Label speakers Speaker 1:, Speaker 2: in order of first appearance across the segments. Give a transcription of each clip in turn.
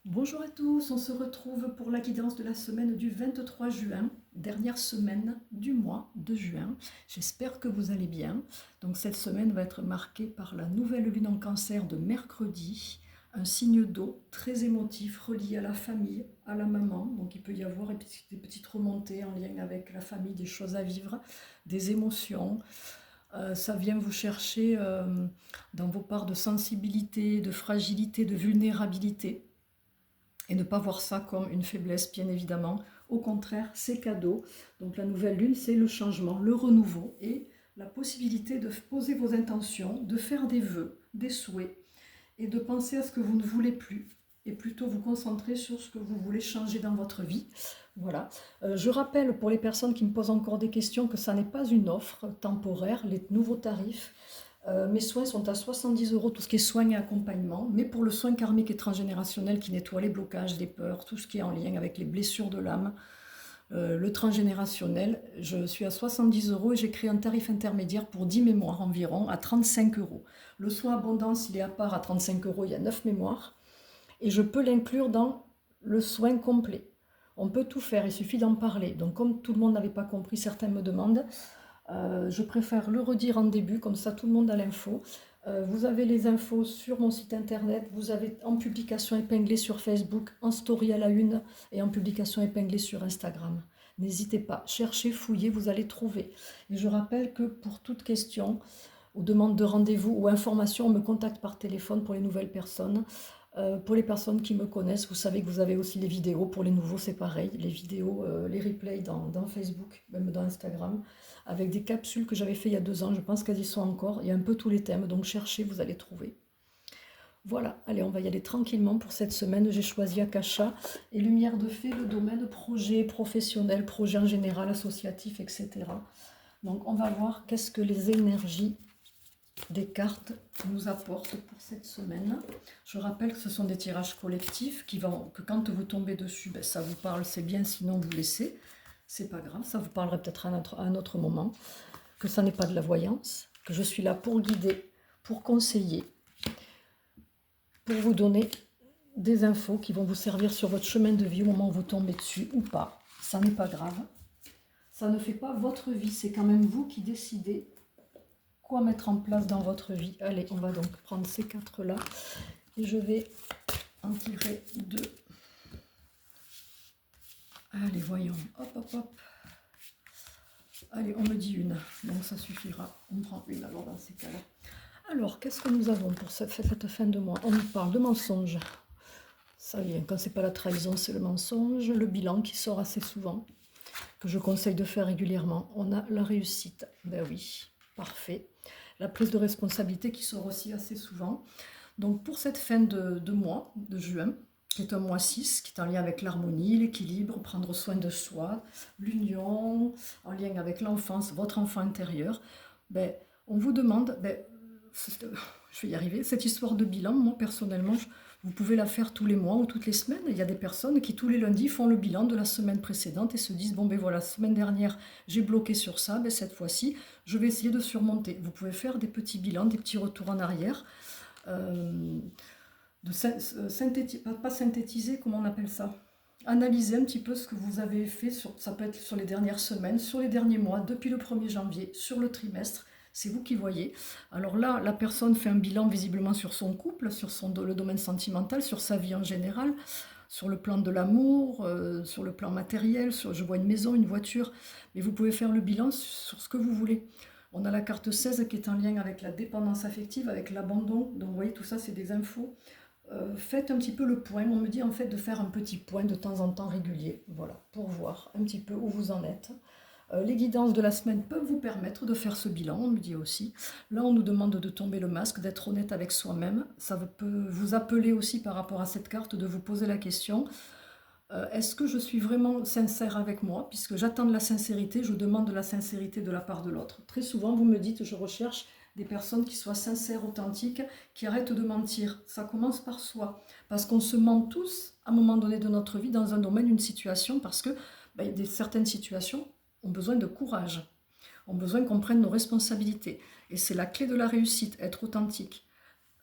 Speaker 1: Bonjour à tous, on se retrouve pour la guidance de la semaine du 23 juin, dernière semaine du mois de juin. J'espère que vous allez bien. Donc cette semaine va être marquée par la nouvelle lune en cancer de mercredi, un signe d'eau très émotif relié à la famille, à la maman. Donc il peut y avoir des petites remontées en lien avec la famille, des choses à vivre, des émotions. Ça vient vous chercher dans vos parts de sensibilité, de fragilité, de vulnérabilité et ne pas voir ça comme une faiblesse, bien évidemment. Au contraire, c'est cadeau. Donc la nouvelle lune, c'est le changement, le renouveau et la possibilité de poser vos intentions, de faire des vœux, des souhaits et de penser à ce que vous ne voulez plus et plutôt vous concentrer sur ce que vous voulez changer dans votre vie. Voilà. Je rappelle pour les personnes qui me posent encore des questions que ça n'est pas une offre temporaire, les nouveaux tarifs. Mes soins sont à 70 euros, tout ce qui est soins et accompagnement, mais pour le soin karmique et transgénérationnel qui nettoie les blocages, les peurs, tout ce qui est en lien avec les blessures de l'âme, le transgénérationnel, je suis à 70 euros et j'ai créé un tarif intermédiaire pour 10 mémoires environ à 35 euros. Le soin abondance, il est à part à 35 euros, il y a 9 mémoires et je peux l'inclure dans le soin complet. On peut tout faire, il suffit d'en parler. Donc comme tout le monde n'avait pas compris, certains me demandent, je préfère le redire en début, comme ça tout le monde a l'info. Vous avez les infos sur mon site internet, vous avez en publication épinglée sur Facebook, en story à la une et en publication épinglée sur Instagram. N'hésitez pas, cherchez, fouillez, vous allez trouver. Et je rappelle que pour toute question ou demande de rendez-vous ou information, on me contacte par téléphone pour les nouvelles personnes. Pour les personnes qui me connaissent, vous savez que vous avez aussi les vidéos. Pour les nouveaux, c'est pareil. Les vidéos, les replays dans Facebook, même dans Instagram, avec des capsules que j'avais fait il y a 2 ans. Je pense qu'elles y sont encore. Il y a un peu tous les thèmes, donc cherchez, vous allez trouver. Voilà, allez, on va y aller tranquillement pour cette semaine. J'ai choisi Akasha et Lumière de Fée, le domaine projet professionnel, projet en général, associatif, etc. Donc on va voir qu'est-ce que les énergies des cartes nous apportent pour cette semaine. Je rappelle que ce sont des tirages collectifs que quand vous tombez dessus, ben, ça vous parle, c'est bien, sinon vous laissez. C'est pas grave, ça vous parlerait peut-être à un autre moment. Que ça n'est pas de la voyance, que je suis là pour guider, pour conseiller, pour vous donner des infos qui vont vous servir sur votre chemin de vie au moment où vous tombez dessus ou pas. Ça n'est pas grave. Ça ne fait pas votre vie, c'est quand même vous qui décidez quoi mettre en place dans votre vie. Allez, on va donc prendre ces quatre-là et je vais en tirer deux. Allez, voyons. Hop, hop, hop. Allez, on me dit une, donc ça suffira. On prend une alors dans ces cas-là. Alors, qu'est-ce que nous avons pour cette fin de mois? On nous parle de mensonges. Ça vient, quand c'est pas la trahison, c'est le mensonge. Le bilan qui sort assez souvent, que je conseille de faire régulièrement. On a la réussite. Ben oui, parfait. La prise de responsabilité qui sort aussi assez souvent. Donc pour cette fin de mois, de juin, qui est un mois 6, qui est en lien avec l'harmonie, l'équilibre, prendre soin de soi, l'union, en lien avec l'enfance, votre enfant intérieur, ben, on vous demande, je vais y arriver, cette histoire de bilan, moi personnellement, vous pouvez la faire tous les mois ou toutes les semaines. Il y a des personnes qui tous les lundis font le bilan de la semaine précédente et se disent, bon ben voilà, la semaine dernière j'ai bloqué sur ça, ben cette fois-ci je vais essayer de surmonter. Vous pouvez faire des petits bilans, des petits retours en arrière. De synthétiser, pas synthétiser, comment on appelle ça, analyser un petit peu ce que vous avez fait, ça peut être sur les dernières semaines, sur les derniers mois, depuis le 1er janvier, sur le trimestre, c'est vous qui voyez. Alors là, la personne fait un bilan visiblement sur son couple, sur le domaine sentimental, sur sa vie en général, sur le plan de l'amour, sur le plan matériel, je vois une maison, une voiture, mais vous pouvez faire le bilan sur ce que vous voulez. On a la carte 16 qui est en lien avec la dépendance affective, avec l'abandon, donc vous voyez, tout ça c'est des infos. Faites un petit peu le point. On me dit en fait de faire un petit point de temps en temps régulier, voilà, pour voir un petit peu où vous en êtes. Les guidances de la semaine peuvent vous permettre de faire ce bilan, on me dit aussi. Là, on nous demande de tomber le masque, d'être honnête avec soi-même. Ça peut vous appeler aussi par rapport à cette carte, de vous poser la question, est-ce que je suis vraiment sincère avec moi? Puisque j'attends de la sincérité, je demande de la sincérité de la part de l'autre. Très souvent, vous me dites, je recherche des personnes qui soient sincères, authentiques, qui arrêtent de mentir. Ça commence par soi. Parce qu'on se ment tous à un moment donné de notre vie, dans un domaine, une situation, parce que certaines situations ont besoin de courage, ont besoin qu'on prenne nos responsabilités. Et c'est la clé de la réussite, être authentique.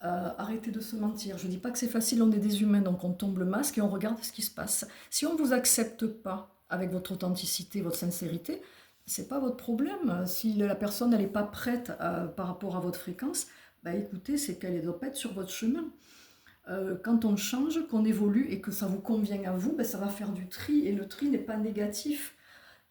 Speaker 1: Arrêtez de se mentir. Je ne dis pas que c'est facile, on est des humains, donc on tombe le masque et on regarde ce qui se passe. Si on ne vous accepte pas avec votre authenticité, votre sincérité, c'est pas votre problème. Si la personne n'est pas prête par rapport à votre fréquence, bah écoutez, c'est qu'elle ne doit pas être sur votre chemin. Quand on change, qu'on évolue et que ça vous convient à vous, ben ça va faire du tri et le tri n'est pas négatif.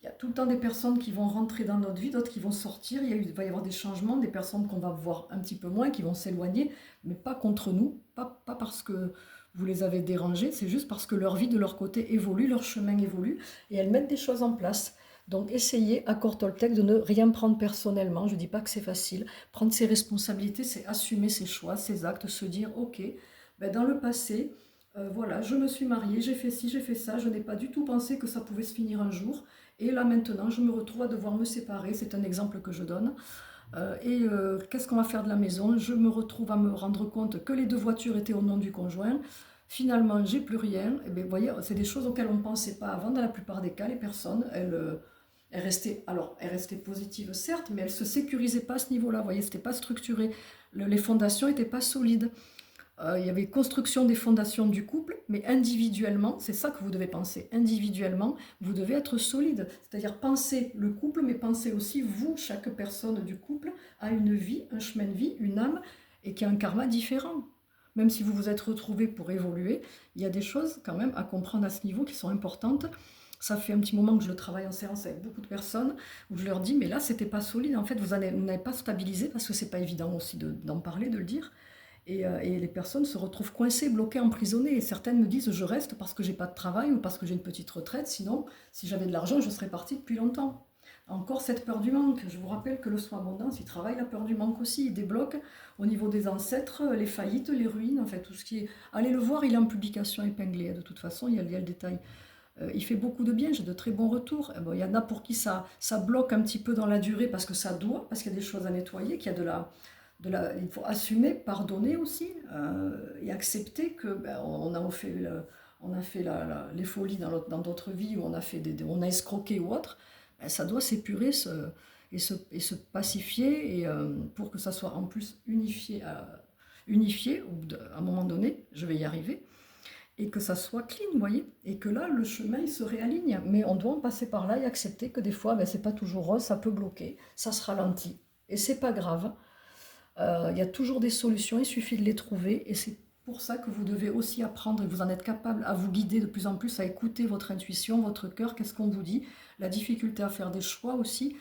Speaker 1: Il y a tout le temps des personnes qui vont rentrer dans notre vie, d'autres qui vont sortir, il va y avoir des changements, des personnes qu'on va voir un petit peu moins, qui vont s'éloigner, mais pas contre nous, pas parce que vous les avez dérangés, c'est juste parce que leur vie de leur côté évolue, leur chemin évolue, et elles mettent des choses en place. Donc essayez, accord Toltec, de ne rien prendre personnellement, je ne dis pas que c'est facile, prendre ses responsabilités, c'est assumer ses choix, ses actes, se dire, ok, ben dans le passé, voilà, je me suis mariée, j'ai fait ci, j'ai fait ça, je n'ai pas du tout pensé que ça pouvait se finir un jour. Et là maintenant, je me retrouve à devoir me séparer, c'est un exemple que je donne. Qu'est-ce qu'on va faire de la maison? Je me retrouve à me rendre compte que les deux voitures étaient au nom du conjoint. Finalement, j'ai plus rien. Et bien, vous voyez, c'est des choses auxquelles on ne pensait pas avant. Dans la plupart des cas, les personnes, elles restaient positives, certes, mais elles ne se sécurisaient pas à ce niveau-là. Vous voyez, ce n'était pas structuré. Les fondations n'étaient pas solides. Il y avait construction des fondations du couple, mais individuellement, c'est ça que vous devez penser. Individuellement, vous devez être solide. C'est-à-dire penser le couple, mais penser aussi vous, chaque personne du couple, a une vie, un chemin de vie, une âme, et qui a un karma différent. Même si vous vous êtes retrouvés pour évoluer, il y a des choses quand même à comprendre à ce niveau qui sont importantes. Ça fait un petit moment que je le travaille en séance avec beaucoup de personnes, où je leur dis, mais là, c'était pas solide. En fait, vous n'avez pas stabilisé, parce que c'est pas évident aussi d'en parler, de le dire. Et les personnes se retrouvent coincées, bloquées, emprisonnées. Et certaines me disent, je reste parce que j'ai pas de travail ou parce que j'ai une petite retraite. Sinon, si j'avais de l'argent, je serais partie depuis longtemps. Encore cette peur du manque. Je vous rappelle que le soin abondance, il travaille la peur du manque aussi. Il débloque au niveau des ancêtres les faillites, les ruines, en fait, tout ce qui est... Allez le voir, il est en publication épinglée. De toute façon, il y a le détail. Il fait beaucoup de bien, j'ai de très bons retours. Bon, il y en a pour qui ça bloque un petit peu dans la durée parce que ça doit, parce qu'il y a des choses à nettoyer, qu'il y a il faut assumer, pardonner aussi et accepter que on a fait les folies dans d'autres vies où on a escroqué ou autre. Ben, ça doit s'épurer et se pacifier pour que ça soit en plus unifié à un moment donné, je vais y arriver, et que ça soit clean, vous voyez, et que là, le chemin, il se réaligne. Mais on doit en passer par là et accepter que des fois, ben, c'est pas toujours rose, ça peut bloquer, ça se ralentit. Et c'est pas grave. Il y a toujours des solutions, il suffit de les trouver. Et c'est pour ça que vous devez aussi apprendre, et vous en êtes capable, à vous guider de plus en plus, à écouter votre intuition, votre cœur, qu'est-ce qu'on vous dit. La difficulté à faire des choix aussi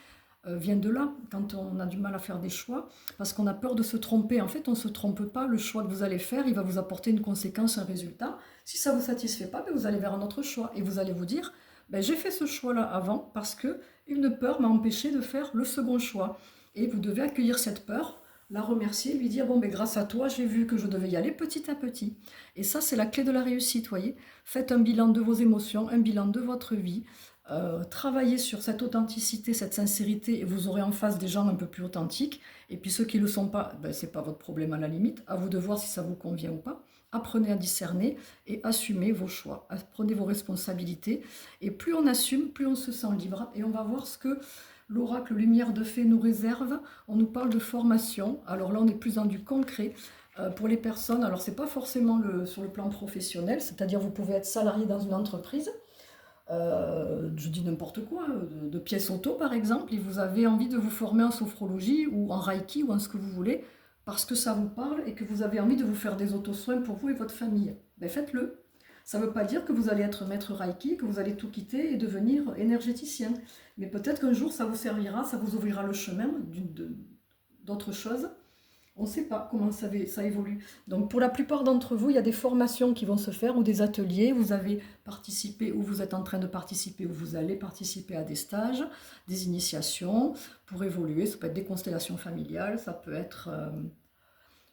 Speaker 1: vient de là, quand on a du mal à faire des choix, parce qu'on a peur de se tromper. En fait, on ne se trompe pas, le choix que vous allez faire, il va vous apporter une conséquence, un résultat. Si ça ne vous satisfait pas, ben vous allez vers un autre choix, et vous allez vous dire, ben, j'ai fait ce choix-là avant, parce que une peur m'a empêché de faire le second choix. Et vous devez accueillir cette peur, la remercier, lui dire, bon, ben, grâce à toi, j'ai vu que je devais y aller petit à petit. Et ça, c'est la clé de la réussite, voyez. Faites un bilan de vos émotions, un bilan de votre vie, travaillez sur cette authenticité, cette sincérité, et vous aurez en face des gens un peu plus authentiques. Et puis ceux qui ne le sont pas, ben, ce n'est pas votre problème à la limite. À vous de voir si ça vous convient ou pas. Apprenez à discerner et assumez vos choix. Prenez vos responsabilités. Et plus on assume, plus on se sent libre. Et on va voir ce que l'oracle Lumière de Fée nous réserve. On nous parle de formation. Alors là, on est plus dans du concret. Pour les personnes, alors c'est pas forcément sur le plan professionnel, c'est-à-dire vous pouvez être salarié dans une entreprise, je dis n'importe quoi, de pièces auto par exemple, et vous avez envie de vous former en sophrologie ou en reiki ou en ce que vous voulez, parce que ça vous parle et que vous avez envie de vous faire des auto-soins pour vous et votre famille. Ben faites-le. Ça ne veut pas dire que vous allez être maître reiki, que vous allez tout quitter et devenir énergéticien. Mais peut-être qu'un jour ça vous servira, ça vous ouvrira le chemin d'autres choses. On ne sait pas comment ça évolue. Donc pour la plupart d'entre vous, il y a des formations qui vont se faire ou des ateliers. Vous avez participé ou vous êtes en train de participer ou vous allez participer à des stages, des initiations pour évoluer. Ça peut être des constellations familiales, ça peut être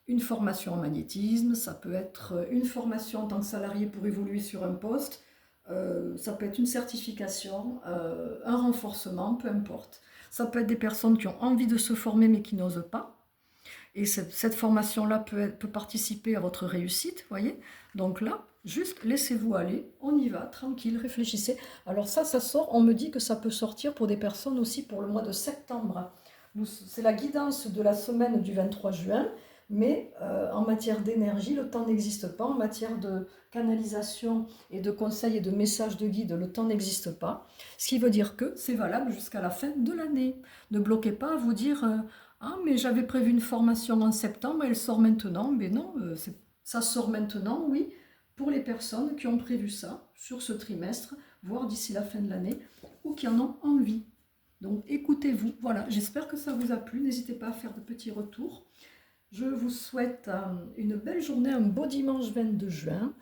Speaker 1: une formation en magnétisme, ça peut être une formation en tant que salarié pour évoluer sur un poste, ça peut être une certification, un renforcement, peu importe. Ça peut être des personnes qui ont envie de se former mais qui n'osent pas. Et cette formation-là peut participer à votre réussite, voyez. Donc là, juste laissez-vous aller, on y va, tranquille, réfléchissez. Alors ça sort, on me dit que ça peut sortir pour des personnes aussi pour le mois de septembre. C'est la guidance de la semaine du 23 juin, mais en matière d'énergie, le temps n'existe pas. En matière de canalisation et de conseils et de messages de guide, le temps n'existe pas. Ce qui veut dire que c'est valable jusqu'à la fin de l'année. Ne bloquez pas à vous dire ah, mais j'avais prévu une formation en septembre, elle sort maintenant. Mais non, ça sort maintenant, oui, pour les personnes qui ont prévu ça sur ce trimestre, voire d'ici la fin de l'année, ou qui en ont envie. Donc écoutez-vous. Voilà, j'espère que ça vous a plu. N'hésitez pas à faire de petits retours. Je vous souhaite une belle journée, un beau dimanche 22 juin,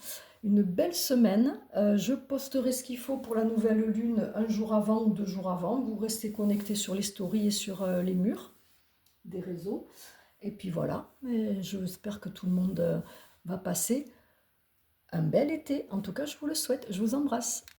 Speaker 1: une belle semaine. Je posterai ce qu'il faut pour la nouvelle lune un jour avant ou 2 jours avant. Vous restez connectés sur les stories et sur les murs des réseaux. Et puis voilà, j'espère que tout le monde va passer un bel été. En tout cas, je vous le souhaite. Je vous embrasse.